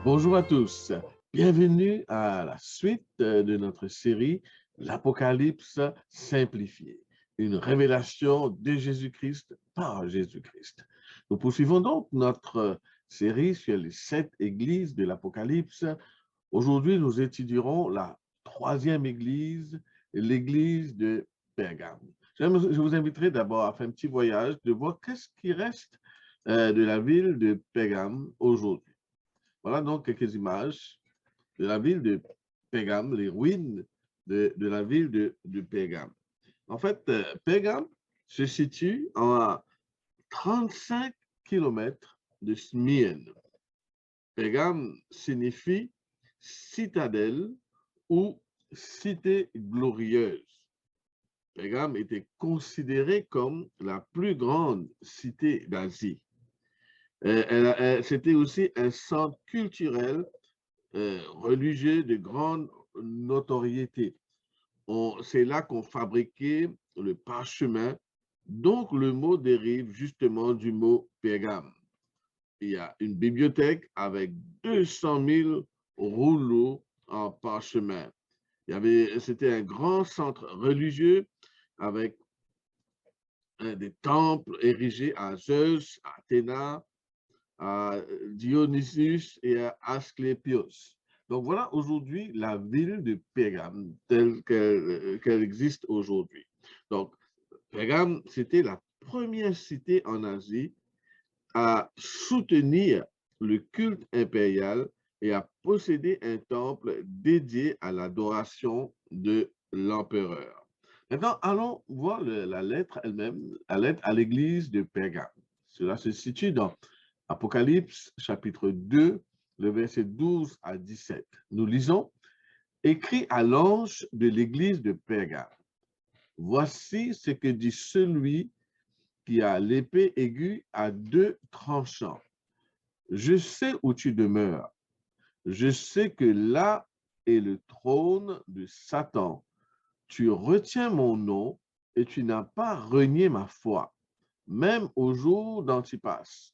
Bonjour à tous, bienvenue à la suite de notre série L'Apocalypse simplifié, une révélation de Jésus-Christ par Jésus-Christ. Nous poursuivons donc notre série sur les 7 églises de l'Apocalypse. Aujourd'hui, nous étudierons la troisième église, l'église de Pergame. Je vous inviterai d'abord à faire un petit voyage, de voir qu'est-ce qui reste de la ville de Pergame aujourd'hui. Voilà donc quelques images de la ville de Pérgame, les ruines de la ville de Pérgame. En fait, Pérgame se situe à 35 kilomètres de Smyrne. Pérgame signifie citadelle ou cité glorieuse. Pérgame était considérée comme la plus grande cité d'Asie. C'était aussi un centre culturel religieux de grande notoriété. C'est là qu'on fabriquait le parchemin, donc le mot dérive justement du mot Pérgame. Il y a une bibliothèque avec 200 000 rouleaux en parchemin. C'était un grand centre religieux avec des temples érigés à Zeus, à Athéna, à Dionysius et à Asclépios. Donc voilà aujourd'hui la ville de Pérgame telle qu'elle existe aujourd'hui. Donc Pérgame, c'était la première cité en Asie à soutenir le culte impérial et à posséder un temple dédié à l'adoration de l'empereur. Maintenant, allons voir la lettre elle-même, la lettre à l'église de Pérgame. Cela se situe dans Apocalypse chapitre 2, le verset 12 à 17. Nous lisons: Écrit à l'ange de l'église de Pérgame. Voici ce que dit celui qui a l'épée aiguë à 2 tranchants. Je sais où tu demeures. Je sais que là est le trône de Satan. Tu retiens mon nom et tu n'as pas renié ma foi, même au jour d'Antipas,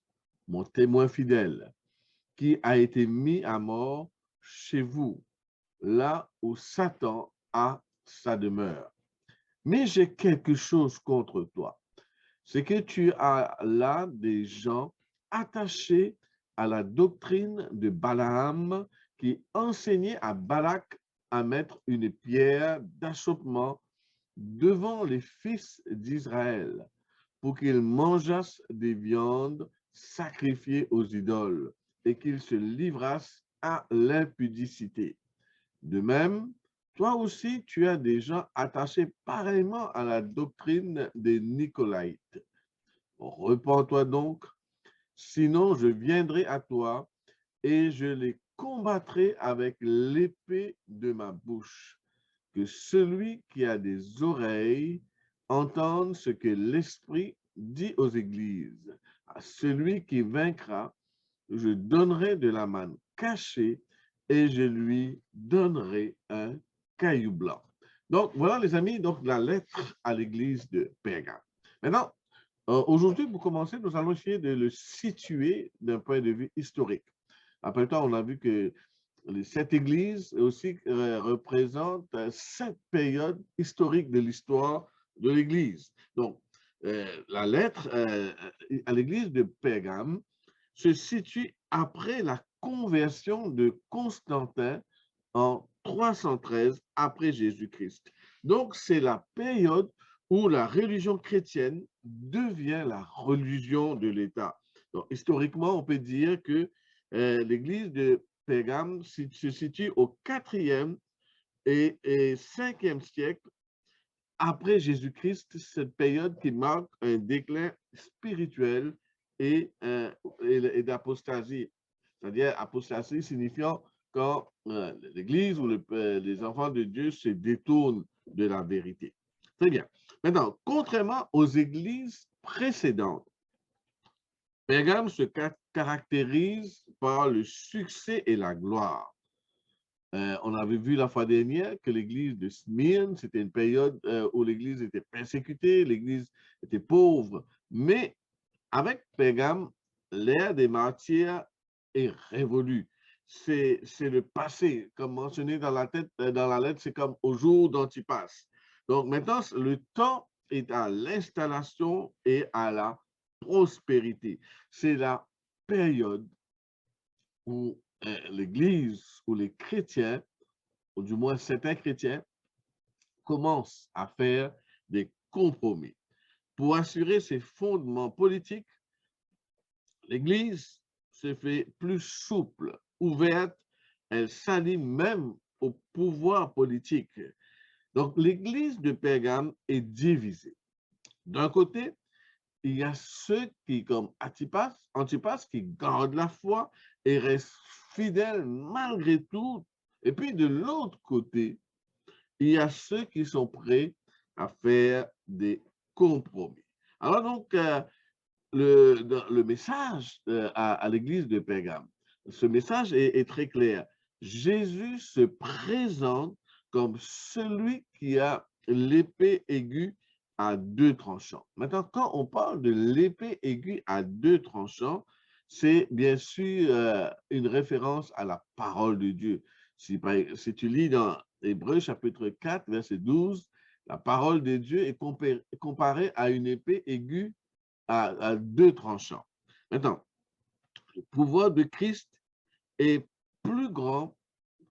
mon témoin fidèle, qui a été mis à mort chez vous, là où Satan a sa demeure. Mais j'ai quelque chose contre toi, c'est que tu as là des gens attachés à la doctrine de Balaam qui enseignait à Balak à mettre une pierre d'achoppement devant les fils d'Israël pour qu'ils mangeassent des viandes sacrifiées aux idoles et qu'ils se livrassent à l'impudicité. De même, toi aussi, tu as des gens attachés pareillement à la doctrine des Nicolaïtes. Repens-toi donc, sinon je viendrai à toi et je les combattrai avec l'épée de ma bouche. Que celui qui a des oreilles entende ce que l'Esprit dit aux églises. À celui qui vaincra, je donnerai de la manne cachée et je lui donnerai un caillou blanc. Donc, voilà les amis, donc la lettre à l'église de Pergame. Maintenant, aujourd'hui, pour commencer, nous allons essayer de le situer d'un point de vue historique. Après tout, on a vu que les 7 églises aussi représentent 7 périodes historiques de l'histoire de l'Église. Donc, la lettre à l'église de Pergame se situe après la conversion de Constantin en 313 après Jésus-Christ. Donc, c'est la période où la religion chrétienne devient la religion de l'État. Donc, historiquement, on peut dire que l'église de Pérgame se situe au 4e et 5e siècle après Jésus-Christ, cette période qui marque un déclin spirituel et d'apostasie. C'est-à-dire apostasie signifiant quand l'Église ou les enfants de Dieu se détournent de la vérité. Très bien. Maintenant, contrairement aux églises précédentes, Pergame se caractérise par le succès et la gloire. On avait vu la fois dernière que l'église de Smyrne, c'était une période où l'église était persécutée, l'église était pauvre. Mais avec Pergame, l'ère des martyrs est révolue. c'est le passé, comme mentionné dans dans la lettre, c'est comme au jour d'Antipas. Donc maintenant, le temps est à l'installation et à la prospérité. C'est la période où l'Église, où les chrétiens, ou du moins certains chrétiens, commencent à faire des compromis. Pour assurer ses fondements politiques, l'Église se fait plus souple, ouverte, elle s'allie même au pouvoir politique. Donc, l'Église de Pergame est divisée. D'un côté, il y a ceux qui, comme Antipas, qui gardent la foi et restent fidèles malgré tout. Et puis, de l'autre côté, il y a ceux qui sont prêts à faire des compromis. Alors donc, le message à l'église de Pergame, ce message est très clair. Jésus se présente comme celui qui a l'épée aiguë à deux tranchants. Maintenant, quand on parle de l'épée aiguë à deux tranchants, c'est bien sûr une référence à la parole de Dieu. Si tu lis dans Hébreux chapitre 4, verset 12, la parole de Dieu est comparée à une épée aiguë à deux tranchants. Maintenant, le pouvoir de Christ est plus grand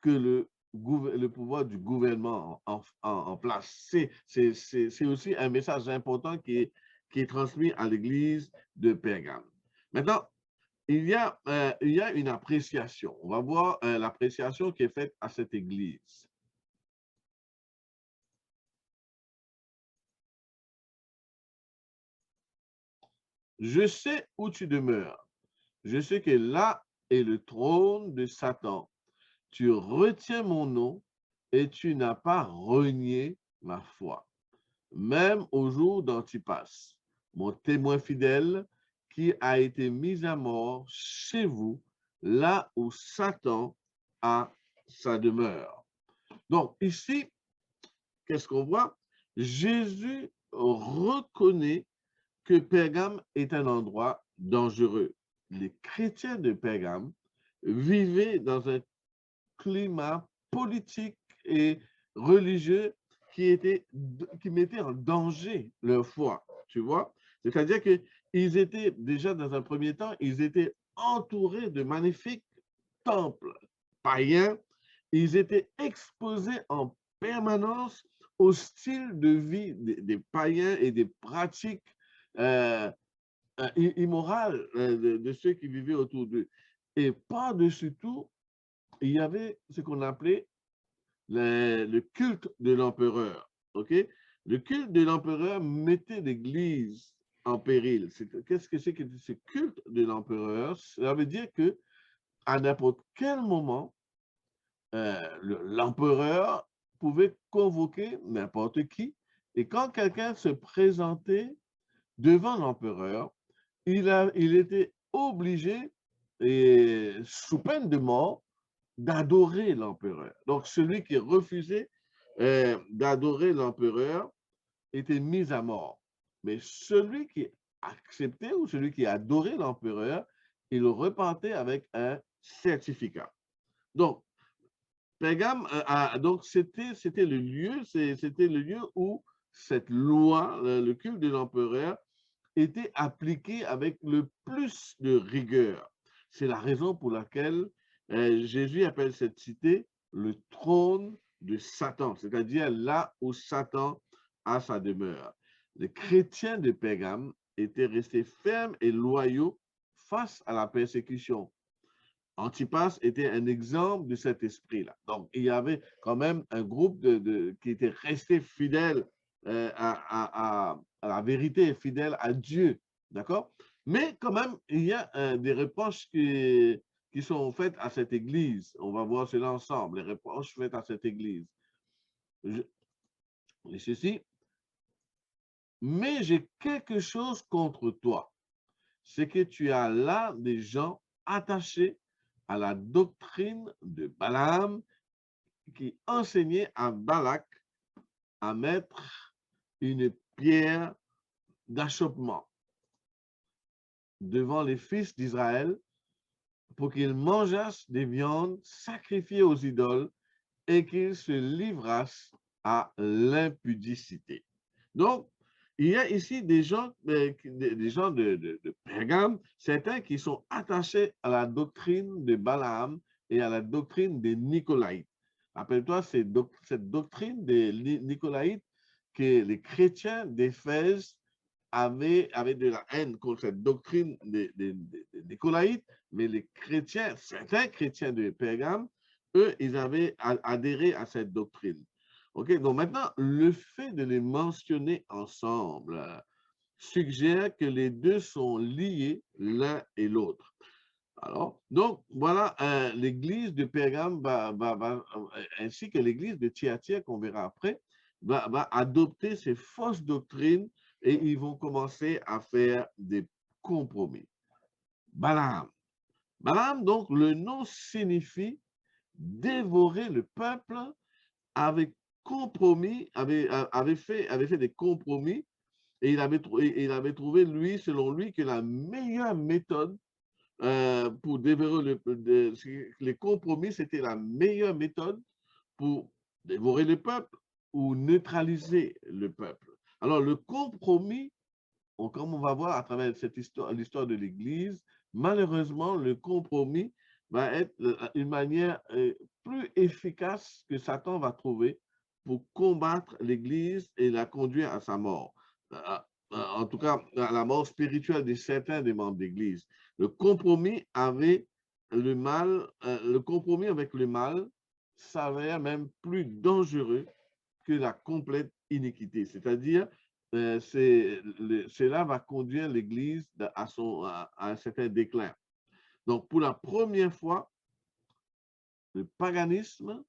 que le pouvoir du gouvernement en place. C'est aussi un message important qui est transmis à l'église de Pergame. Maintenant, il y a une appréciation. On va voir l'appréciation qui est faite à cette église. Je sais où tu demeures. Je sais que là est le trône de Satan. Tu retiens mon nom et tu n'as pas renié ma foi, même au jour d'Antipas, mon témoin fidèle qui a été mis à mort chez vous, là où Satan a sa demeure. Donc ici, qu'est-ce qu'on voit? Jésus reconnaît que Pergame est un endroit dangereux. Les chrétiens de Pergame vivaient dans un climat politique et religieux qui mettait en danger leur foi, tu vois? C'est-à-dire qu'ils étaient déjà dans un premier temps, ils étaient entourés de magnifiques temples païens, ils étaient exposés en permanence au style de vie des païens et des pratiques euh, immorales de ceux qui vivaient autour d'eux. Et par-dessus tout, il y avait ce qu'on appelait le culte de l'empereur. Ok? Le culte de l'empereur mettait l'Église en péril. Qu'est-ce que c'est que ce culte de l'empereur? Ça veut dire que à n'importe quel moment, l'empereur pouvait convoquer n'importe qui. Et quand quelqu'un se présentait devant l'empereur, il était obligé, et sous peine de mort, d'adorer l'empereur. Donc, celui qui refusait d'adorer l'empereur était mis à mort. Mais celui qui acceptait ou celui qui adorait l'empereur, il repartait avec un certificat. Donc, Pergame, donc c'était le lieu où cette loi, le culte de l'empereur, était appliqué avec le plus de rigueur. C'est la raison pour laquelle Jésus appelle cette cité le trône de Satan, c'est-à-dire là où Satan a sa demeure. Les chrétiens de Pergame étaient restés fermes et loyaux face à la persécution. Antipas était un exemple de cet esprit-là. Donc, il y avait quand même un groupe qui était resté fidèle à la vérité, fidèle à Dieu. D'accord? Mais quand même, il y a des reproches qui sont faites à cette église. On va voir cela ensemble, les reproches faites à cette église. Et ceci, mais j'ai quelque chose contre toi. C'est que tu as là des gens attachés à la doctrine de Balaam qui enseignait à Balak à mettre une pierre d'achoppement devant les fils d'Israël pour qu'ils mangeassent des viandes sacrifiées aux idoles et qu'ils se livrassent à l'impudicité. Donc, il y a ici des gens, des gens de Pergame, certains qui sont attachés à la doctrine de Balaam et à la doctrine des Nicolaïtes. Rappelle-toi cette doctrine des Nicolaïtes que les chrétiens d'Éphèse avaient de la haine contre cette doctrine des Nicolaïtes, mais les chrétiens, certains chrétiens de Pergame, eux, ils avaient adhéré à cette doctrine. OK, donc maintenant, le fait de les mentionner ensemble suggère que les deux sont liés l'un et l'autre. Alors, donc, voilà, l'église de Pergame ainsi que l'église de Thyatire, qu'on verra après, va adopter ces fausses doctrines et ils vont commencer à faire des compromis. Balaam. Balaam, donc, le nom signifie dévorer le peuple avec compromis, avait fait des compromis et il avait trouvé, lui, selon lui, que la meilleure méthode pour dévorer les compromis, c'était la meilleure méthode pour dévorer le peuple ou neutraliser le peuple. Alors, le compromis, comme on va voir à travers cette histoire, l'histoire de l'Église, malheureusement, le compromis va être une manière plus efficace que Satan va trouver pour combattre l'Église et la conduire à sa mort. En tout cas, à la mort spirituelle de certains des membres d'Église. Le compromis avec le mal s'avère même plus dangereux que la complète iniquité. C'est-à-dire, cela va conduire l'Église à un certain déclin. Donc, pour la première fois, le paganisme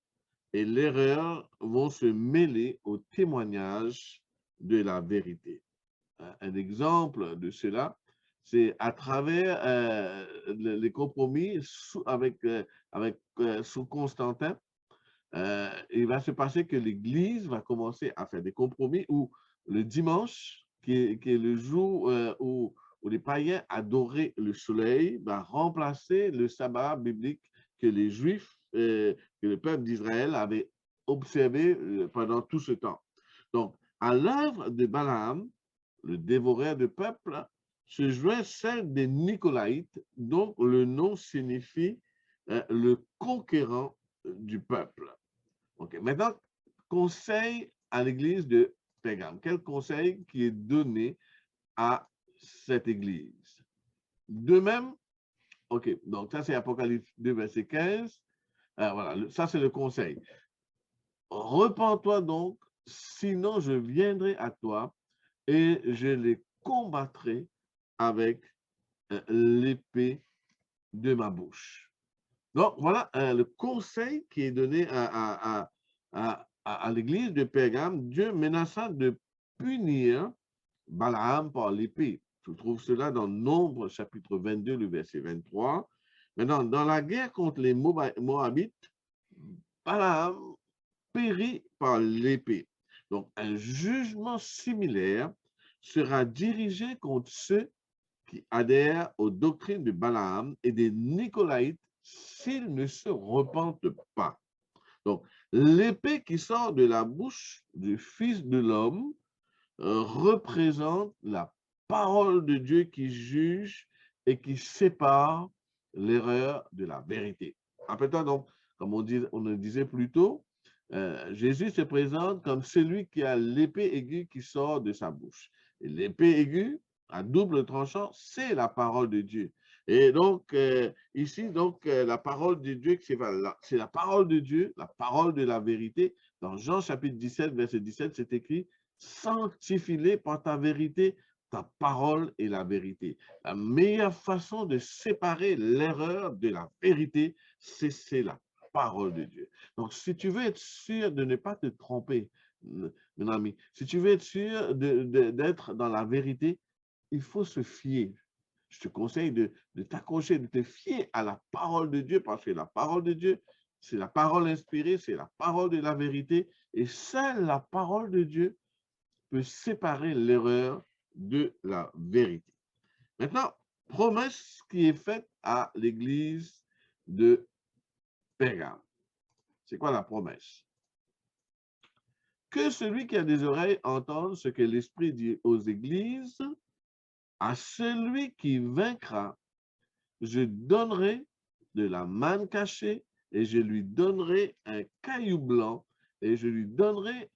et l'erreur vont se mêler au témoignage de la vérité. Un exemple de cela, c'est à travers les compromis sous Constantin. Il va se passer que l'Église va commencer à faire des compromis où le dimanche, qui est le jour où les païens adoraient le soleil, va remplacer le sabbat biblique que les Juifs, que le peuple d'Israël avait observé pendant tout ce temps. Donc, à l'œuvre de Balaam, le dévoreur de peuple, se joint celle des Nicolaïtes, dont le nom signifie le conquérant du peuple. OK. Maintenant, conseil à l'église de Pergame. Quel conseil qui est donné à cette église? De même, OK, donc ça c'est Apocalypse 2, verset 15. Voilà, ça c'est le conseil. Repens-toi donc, sinon je viendrai à toi et je les combattrai avec l'épée de ma bouche. Donc, voilà le conseil qui est donné à l'église de Pergame, Dieu menaçant de punir Balaam par l'épée. Tu trouves cela dans Nombre, chapitre 22, le verset 23. Maintenant, dans la guerre contre les Moabites, Balaam périt par l'épée. Donc, un jugement similaire sera dirigé contre ceux qui adhèrent aux doctrines de Balaam et des Nicolaïtes s'ils ne se repentent pas. Donc, l'épée qui sort de la bouche du Fils de l'homme représente la parole de Dieu qui juge et qui sépare l'erreur de la vérité. Rappelle-toi donc, comme on le disait plus tôt, Jésus se présente comme celui qui a l'épée aiguë qui sort de sa bouche. Et l'épée aiguë, à double tranchant, c'est la parole de Dieu. Et donc, ici, la parole de Dieu, c'est la parole de Dieu, la parole de la vérité. Dans Jean chapitre 17, verset 17, c'est écrit « Sanctifie-les par ta vérité, ta parole est la vérité ». La meilleure façon de séparer l'erreur de la vérité, c'est la parole de Dieu. Donc, si tu veux être sûr de ne pas te tromper, mon ami, si tu veux être sûr d'être dans la vérité, il faut se fier. Je te conseille de t'accrocher, de te fier à la parole de Dieu, parce que la parole de Dieu, c'est la parole inspirée, c'est la parole de la vérité, et seule la parole de Dieu peut séparer l'erreur de la vérité. Maintenant, promesse qui est faite à l'église de Pergame. C'est quoi la promesse? Que celui qui a des oreilles entende ce que l'Esprit dit aux églises. À celui qui vaincra, je donnerai de la manne cachée et je lui donnerai un caillou blanc et je lui donnerai,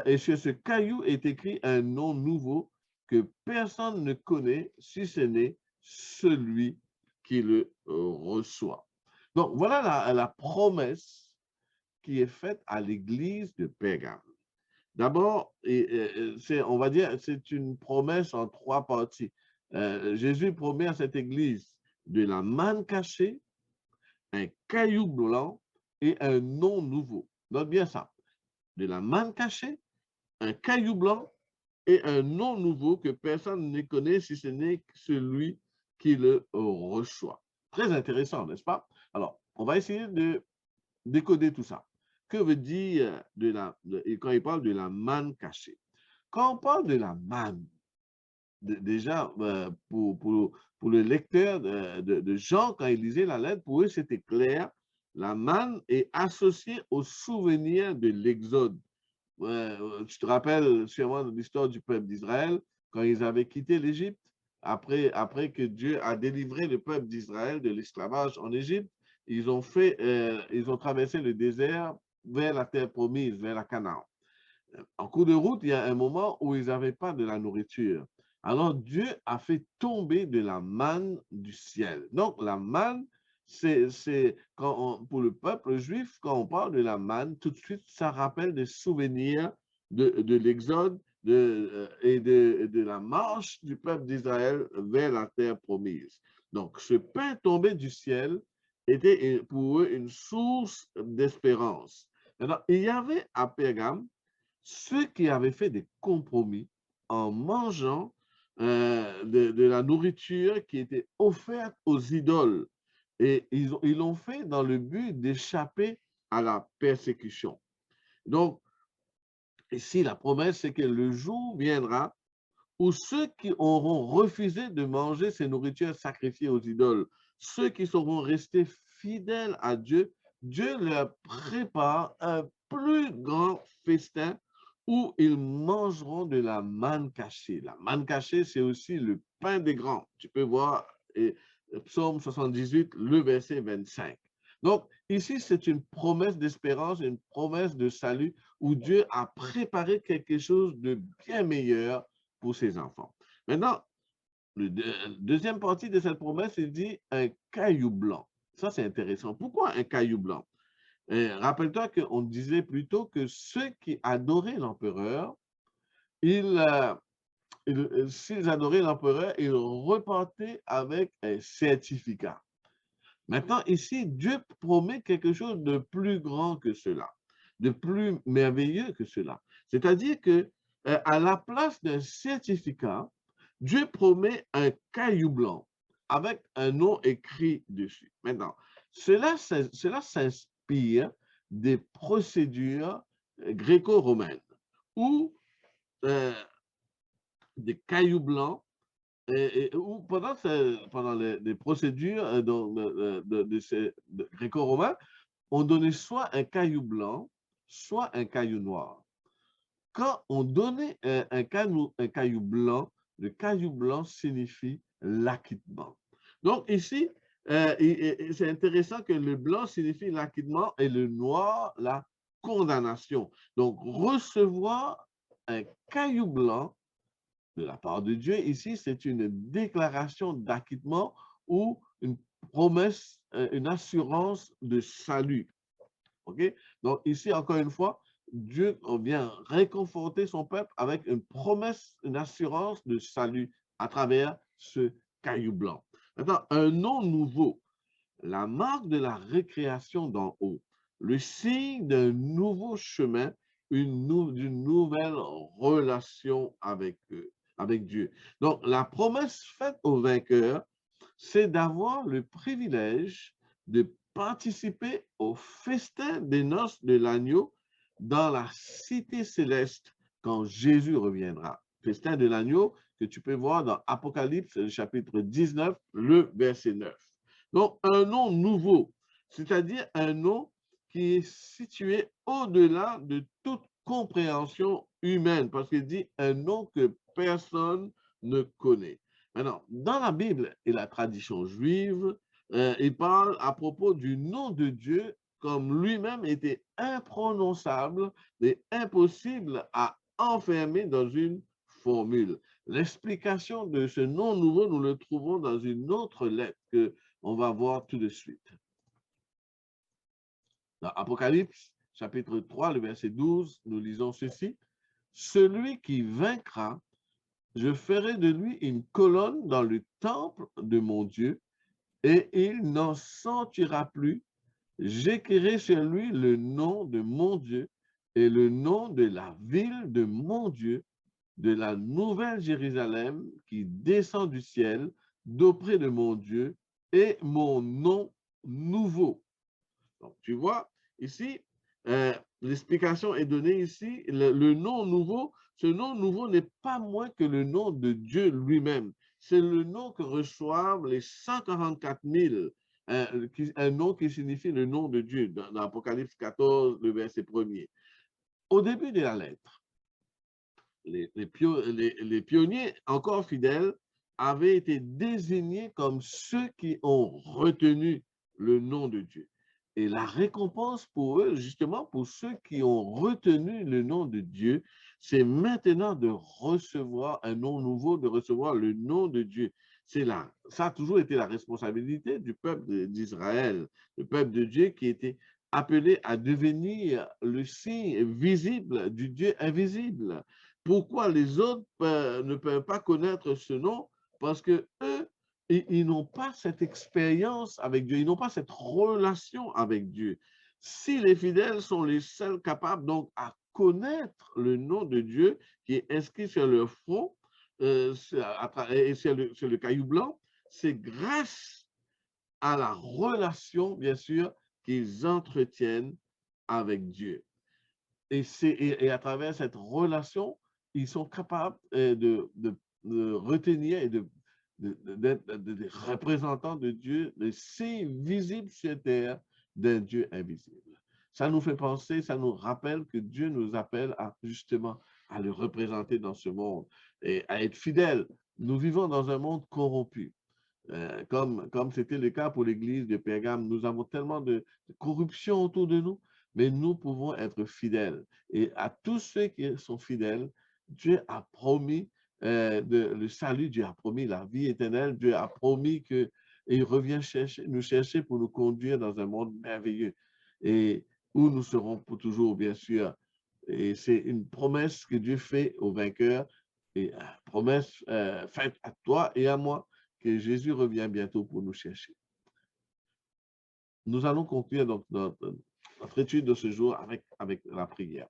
et sur ce caillou est écrit un nom nouveau que personne ne connaît si ce n'est celui qui le reçoit. Donc, voilà la promesse qui est faite à l'église de Pergame. D'abord, on va dire, c'est une promesse en trois parties. Jésus promet à cette église de la manne cachée, un caillou blanc et un nom nouveau. Note bien ça. De la manne cachée, un caillou blanc et un nom nouveau que personne ne connaît si ce n'est celui qui le reçoit. Très intéressant, n'est-ce pas? Alors, on va essayer de décoder tout ça. Que veut dire quand il parle de la manne cachée? Quand on parle de la manne, déjà, pour le lecteur de Jean, quand il lisait la lettre, pour eux, c'était clair. La manne est associée au souvenir de l'Exode. Tu te rappelles sûrement de l'histoire du peuple d'Israël, quand ils avaient quitté l'Égypte, après que Dieu a délivré le peuple d'Israël de l'esclavage en Égypte, ils ont traversé le désert vers la terre promise, vers la Canaan. En cours de route, il y a un moment où ils n'avaient pas de la nourriture. Alors Dieu a fait tomber de la manne du ciel. Donc la manne, pour le peuple juif, quand on parle de la manne, tout de suite, ça rappelle des souvenirs de l'Exode et de la marche du peuple d'Israël vers la terre promise. Donc ce pain tombé du ciel était pour eux une source d'espérance. Alors, il y avait à Pergame ceux qui avaient fait des compromis en mangeant de la nourriture qui était offerte aux idoles. Et ils l'ont fait dans le but d'échapper à la persécution. Donc, ici, la promesse, c'est que le jour viendra où ceux qui auront refusé de manger ces nourritures sacrifiées aux idoles, ceux qui seront restés fidèles à Dieu, Dieu leur prépare un plus grand festin où ils mangeront de la manne cachée. La manne cachée, c'est aussi le pain des grands. Tu peux voir Psaume 78, le verset 25. Donc, ici, c'est une promesse d'espérance, une promesse de salut où Dieu a préparé quelque chose de bien meilleur pour ses enfants. Maintenant, deuxième partie de cette promesse, il dit un caillou blanc. Ça, c'est intéressant. Pourquoi un caillou blanc? Rappelle-toi qu'on disait plutôt que ceux qui adoraient l'empereur, s'ils adoraient l'empereur, ils repartaient avec un certificat. Maintenant, ici, Dieu promet quelque chose de plus grand que cela, de plus merveilleux que cela. C'est-à-dire que à la place d'un certificat, Dieu promet un caillou blanc avec un nom écrit dessus. Maintenant, cela s'inspire des procédures gréco-romaines où des cailloux blancs ou pendant les procédures de gréco-romains, on donnait soit un caillou blanc, soit un caillou noir. Quand on donnait un caillou blanc, le caillou blanc signifie l'acquittement. Donc ici, c'est intéressant que le blanc signifie l'acquittement et le noir, la condamnation. Donc recevoir un caillou blanc de la part de Dieu, ici, c'est une déclaration d'acquittement ou une promesse, une assurance de salut. OK? Donc, ici, encore une fois, Dieu vient réconforter son peuple avec une promesse, une assurance de salut à travers ce caillou blanc. Maintenant, un nom nouveau, la marque de la récréation d'en haut, le signe d'un nouveau chemin, d'une nouvelle relation avec Dieu. Donc, la promesse faite au vainqueur, c'est d'avoir le privilège de participer au festin des noces de l'agneau dans la cité céleste quand Jésus reviendra. Festin de l'agneau que tu peux voir dans Apocalypse, chapitre 19, le verset 9. Donc, un nom nouveau, c'est-à-dire un nom qui est situé au-delà de toute compréhension humaine, parce qu'il dit un nom que personne ne connaît. Maintenant, dans la Bible et la tradition juive, il parle à propos du nom de Dieu comme lui-même était imprononçable et impossible à enfermer dans une formule. L'explication de ce nom nouveau, nous le trouvons dans une autre lettre que on va voir tout de suite. Dans Apocalypse, chapitre 3, le verset 12, nous lisons ceci. Celui qui vaincra, je ferai de lui une colonne dans le temple de mon Dieu, et il n'en sortira plus. J'écrirai sur lui le nom de mon Dieu et le nom de la ville de mon Dieu, de la nouvelle Jérusalem qui descend du ciel d'auprès de mon Dieu, et mon nom nouveau. Donc, tu vois, ici, l'explication est donnée ici. Le nom nouveau, ce nom nouveau n'est pas moins que le nom de Dieu lui-même. C'est le nom que reçoivent les 144 000, un nom qui signifie le nom de Dieu, dans l'Apocalypse 14, le verset 1er. Au début de la lettre, les pionniers encore fidèles avaient été désignés comme ceux qui ont retenu le nom de Dieu. Et la récompense pour eux, justement pour ceux qui ont retenu le nom de Dieu, c'est maintenant de recevoir un nom nouveau, de recevoir le nom de Dieu. Ça a toujours été la responsabilité du peuple d'Israël, le peuple de Dieu qui était appelé à devenir le signe visible du Dieu invisible. Pourquoi les autres ne peuvent pas connaître ce nom? Parce que eux, ils n'ont pas cette expérience avec Dieu, ils n'ont pas cette relation avec Dieu. Si les fidèles sont les seuls capables donc à connaître le nom de Dieu qui est inscrit sur leur front et sur le caillou blanc, c'est grâce à la relation, bien sûr, qu'ils entretiennent avec Dieu. Et à travers cette relation, ils sont capables de retenir et d'être des représentants de Dieu, des signes visibles sur terre d'un Dieu invisible. Ça nous fait penser, ça nous rappelle que Dieu nous appelle justement à le représenter dans ce monde et à être fidèles. Nous vivons dans un monde corrompu. Comme c'était le cas pour l'église de Pergame, nous avons tellement de corruption autour de nous, mais nous pouvons être fidèles. Et à tous ceux qui sont fidèles, Dieu a promis le salut, Dieu a promis la vie éternelle, Dieu a promis qu'il revient nous chercher pour nous conduire dans un monde merveilleux et où nous serons pour toujours, bien sûr. Et c'est une promesse que Dieu fait aux vainqueurs et une promesse faite à toi et à moi que Jésus revient bientôt pour nous chercher. Nous allons conclure donc notre étude de ce jour avec la prière.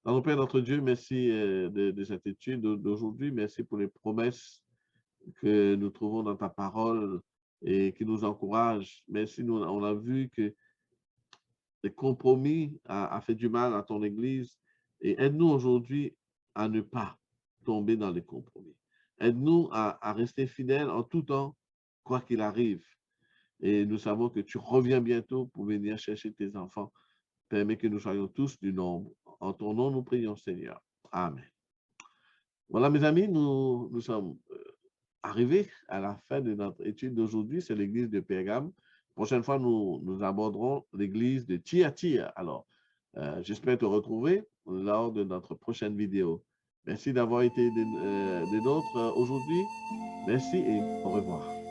Notre Père, notre Dieu, merci de cette étude d'aujourd'hui. Merci pour les promesses que nous trouvons dans ta parole et qui nous encouragent. Merci, on a vu que le compromis a fait du mal à ton Église et aide-nous aujourd'hui à ne pas tomber dans les compromis. Aide-nous à rester fidèles en tout temps, quoi qu'il arrive. Et nous savons que tu reviens bientôt pour venir chercher tes enfants. Permets que nous soyons tous du nombre. En ton nom, nous prions, Seigneur. Amen. Voilà, mes amis, nous sommes arrivés à la fin de notre étude d'aujourd'hui. C'est l'église de Pergame. Prochaine fois, nous aborderons l'église de Thyatire. Alors, j'espère te retrouver lors de notre prochaine vidéo. Merci d'avoir été des nôtres aujourd'hui. Merci et au revoir.